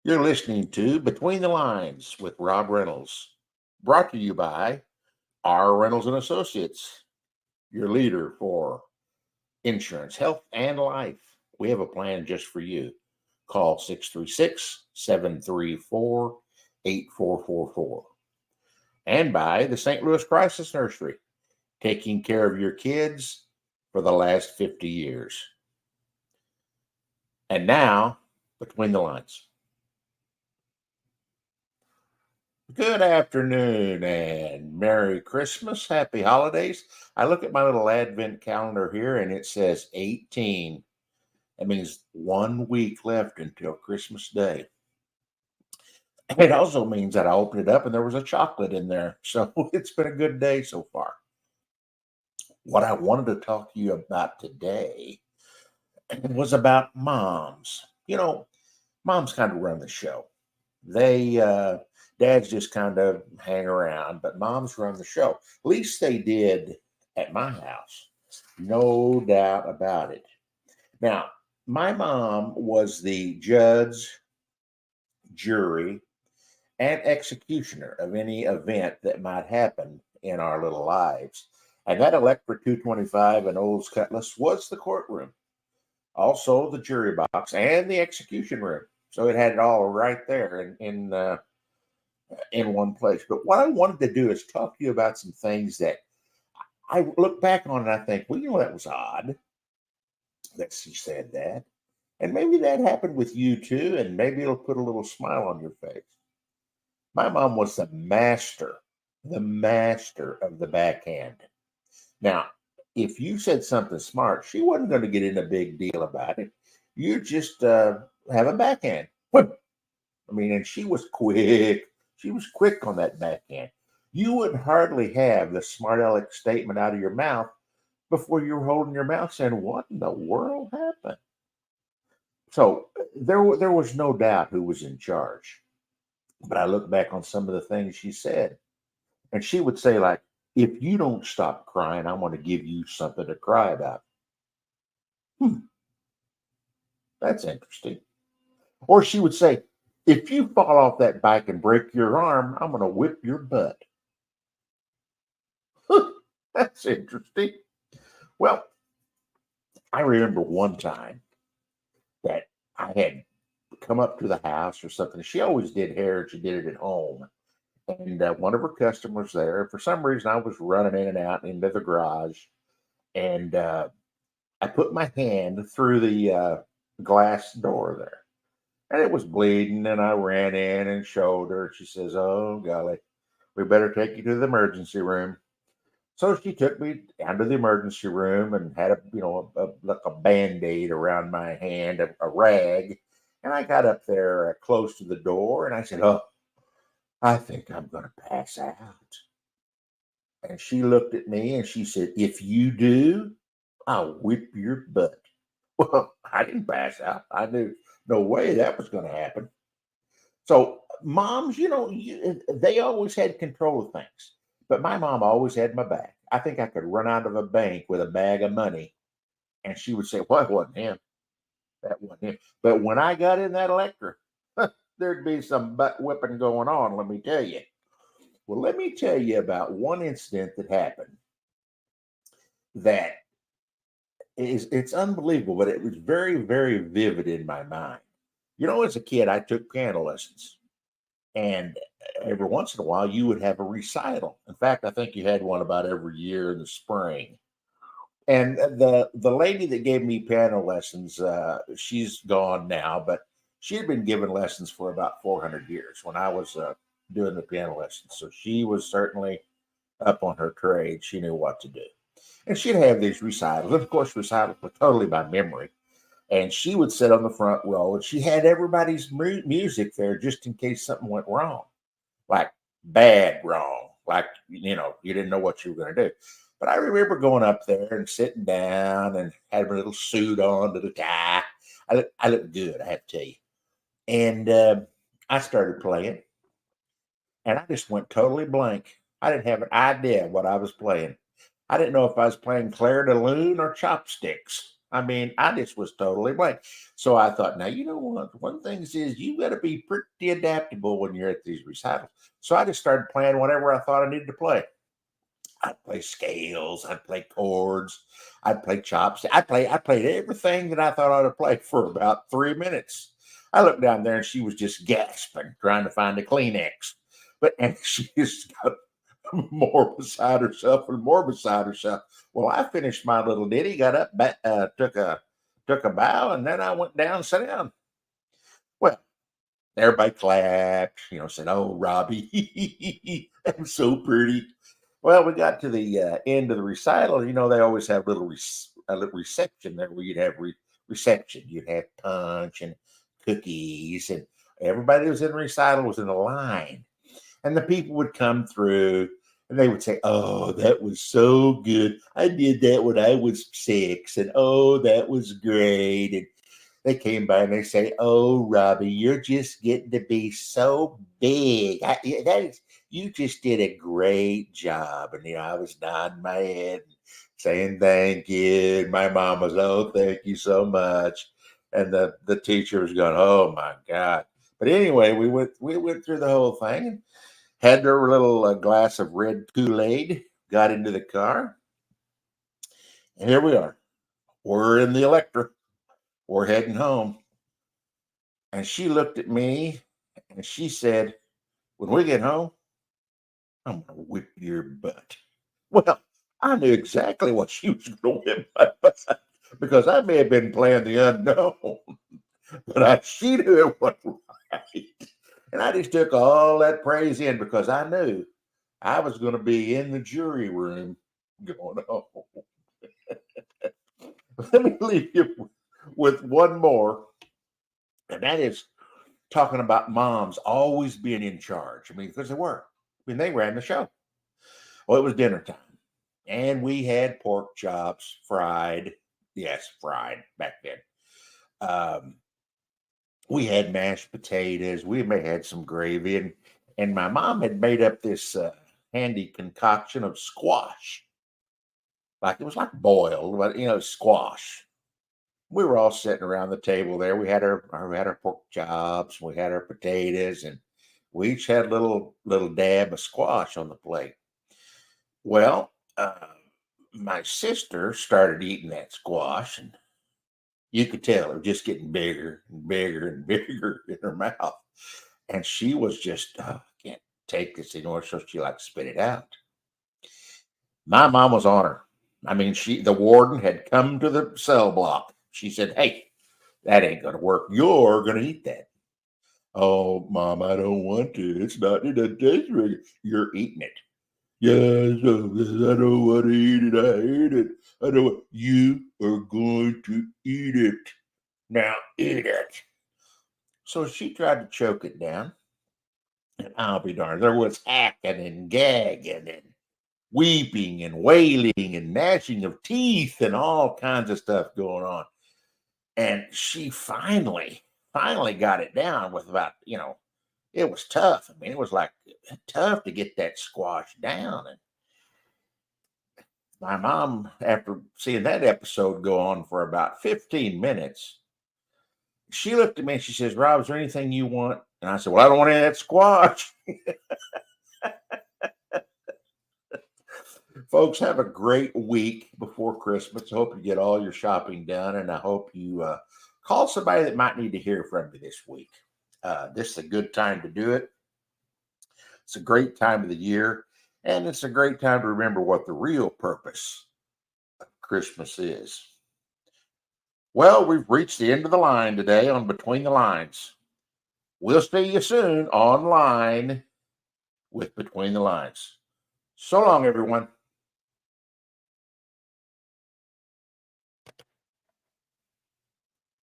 You're listening to Between the Lines with Rob Reynolds, brought to you by R. Reynolds and Associates, your leader for insurance, health, and life. We have a plan just for you. Call 636-734-8444. And by the St. Louis Crisis Nursery, taking care of your kids for the last 50 years. And now, Between the Lines. Good afternoon and Merry Christmas. Happy holidays. I look at my little Advent calendar here and it says 18. That means 1 week left until Christmas Day. It also means that I opened it up and there was a chocolate in there. So it's been a good day so far. What I wanted to talk to you about today was about moms. Moms kind of run the show. Dads just kind of hang around, but moms run the show. At least they did at my house. No doubt about it. Now, my mom was the judge, jury, and executioner of any event that might happen in our little lives. And that Electra 225 and Olds Cutlass was the courtroom, also the jury box and the execution room. So it had it all right there in one place. But what I wanted to do is talk to you about some things that I look back on and I think, well, that was odd that she said that. And maybe that happened with you too, and maybe it'll put a little smile on your face. My mom was the master of the backhand. Now, if you said something smart, she wasn't going to get in a big deal about it. You just have a backhand. And she was quick. She was quick on that backhand. You would hardly have the smart aleck statement out of your mouth before you were holding your mouth saying, "What in the world happened?" So there was no doubt who was in charge. But I look back on some of the things she said, and she would say, like, "If you don't stop crying, I'm going to give you something to cry about." Hmm, that's interesting. Or she would say, "If you fall off that bike and break your arm, I'm going to whip your butt." That's interesting. Well, I remember one time that I had come up to the house or something. She always did hair and she did it at home. And one of her customers there, for some reason, I was running in and out into the garage. And I put my hand through the glass door there. And it was bleeding. And I ran in and showed her. She says, "Oh, golly, we better take you to the emergency room." So she took me down to the emergency room and had like a band-aid around my hand, a rag. And I got up there close to the door and I said, "Oh, I think I'm going to pass out." And she looked at me and she said, "If you do, I'll whip your butt." Well, I didn't pass out. I knew no way that was going to happen. So moms, they always had control of things. But my mom always had my back. I think I could run out of a bank with a bag of money and she would say, "Well, it wasn't him. That wasn't him." But when I got in that electric, there'd be some butt whipping going on, let me tell you. Well, let me tell you about one incident that happened that it's unbelievable, but it was very, very vivid in my mind. As a kid, I took piano lessons. And every once in a while, you would have a recital. In fact, I think you had one about every year in the spring. And the lady that gave me piano lessons, she's gone now, but she had been giving lessons for about 400 years when I was doing the piano lessons. So she was certainly up on her trade. She knew what to do. And she'd have these recitals. And of course, recitals were totally by memory. And she would sit on the front row and she had everybody's music there just in case something went wrong, like bad wrong, like, you didn't know what you were going to do. But I remember going up there and sitting down and had my little suit on, little tie. I looked good, I have to tell you. And I started playing and I just went totally blank. I didn't have an idea what I was playing. I didn't know if I was playing Claire de Lune or chopsticks. I mean, I just was totally blank. So I thought, now, you know what? One thing is you got to be pretty adaptable when you're at these recitals. So I just started playing whatever I thought I needed to play. I'd play scales, I'd play chords, I'd play chops. I played everything that I thought I ought to play for about 3 minutes. I looked down there and she was just gasping, trying to find a Kleenex. But and she just got more beside herself and more beside herself. Well, I finished my little ditty, got up, took a bow, and then I went down and sat down. Well, everybody clapped, said, "Oh, Robbie, I'm so pretty." Well, we got to the end of the recital. They always have a little reception there where you'd have reception. You'd have punch and cookies, and everybody that was in the recital was in a line. And the people would come through and they would say, "Oh, that was so good. I did that when I was 6. And oh, that was great." And they came by and they say, "Oh, Robbie, you're just getting to be so big. You just did a great job." And I was nodding my head, saying thank you. And my mom was, "Oh, thank you so much." And the teacher was going, "Oh my God." But anyway, we went through the whole thing and had their little glass of red Kool-Aid, got into the car, and here we are. We're in the Electra. We're heading home. And she looked at me and she said, "When we get home, I'm going to whip your butt." Well, I knew exactly what she was going to whip my butt because I may have been playing the unknown, but she knew it wasn't right. And I just took all that praise in because I knew I was going to be in the jury room going home. Let me leave you with one more, and that is talking about moms always being in charge. I mean, because they were. I mean, they ran the show. Well, it was dinner time, and we had pork chops fried. Yes, fried back then. Um, we had mashed potatoes. We may had some gravy, and my mom had made up this handy concoction of squash. Like it was like boiled, but squash. We were all sitting around the table there. We had our pork chops, we had our potatoes, and we each had a little dab of squash on the plate. Well, my sister started eating that squash, and you could tell it was just getting bigger and bigger and bigger in her mouth. And she was just, "Oh, I can't take this anymore." So she like spit it out. My mom was on her. I mean, the warden had come to the cell block. She said, "Hey, that ain't gonna work. You're gonna eat that." "Oh, Mom, I don't want to. It doesn't taste very good." "You're eating it." "Yes, I don't want to eat it. I hate it. I don't want." "You are going to eat it. Now eat it." So she tried to choke it down, and I'll be darned. There was hacking and gagging and weeping and wailing and gnashing of teeth and all kinds of stuff going on. And she finally got it down with about, it was tough. I mean, it was like tough to get that squash down. And my mom, after seeing that episode go on for about 15 minutes, she looked at me and she says, "Rob, is there anything you want?" And I said, "Well, I don't want any of that squash." Folks, have a great week before Christmas. I hope you get all your shopping done, and I hope you call somebody that might need to hear from you this week. This is a good time to do it. It's a great time of the year, and it's a great time to remember what the real purpose of Christmas is. Well, we've reached the end of the line today on Between the Lines. We'll see you soon online with Between the Lines. So long, everyone.